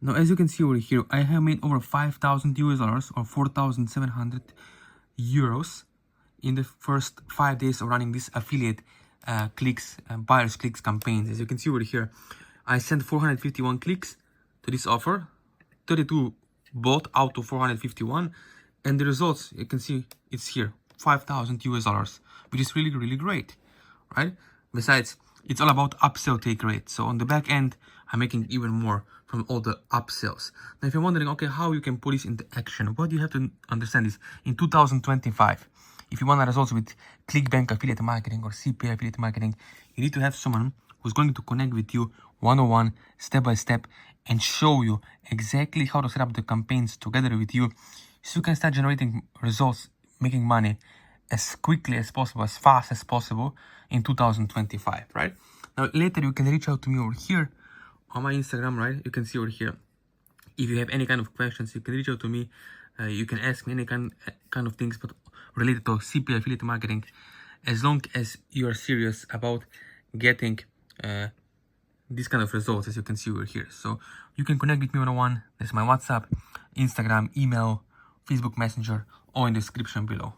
Now, as you can see over here, I have made over 5,000 US dollars or 4,700 euros in the first 5 days of running this affiliate clicks, buyers clicks campaigns. As you can see over here, I sent 451 clicks to this offer, 32 bought out of 451, and the results, you can see it's here, 5,000 US dollars, which is really, really great, right? Besides, it's all about upsell take rate. So on the back end, I'm making even more from all the upsells. Now, if you're wondering, okay, how you can put this into action, what you have to understand is in 2025, if you want results with ClickBank affiliate marketing or CPA affiliate marketing, you need to have someone who's going to connect with you one-on-one, step-by-step, and show you exactly how to set up the campaigns together with you so you can start generating results, making money as quickly as possible, as fast as possible in 2025, right? Now, later you can reach out to me over here on my Instagram, right? You can see over here. If you have any kind of questions, you can reach out to me. You can ask me any kind of things, but related to CPA affiliate marketing, as long as you are serious about getting these kind of results, as you can see over here. So you can connect with me one-on-one. There's my WhatsApp, Instagram, email, Facebook Messenger, or in the description below.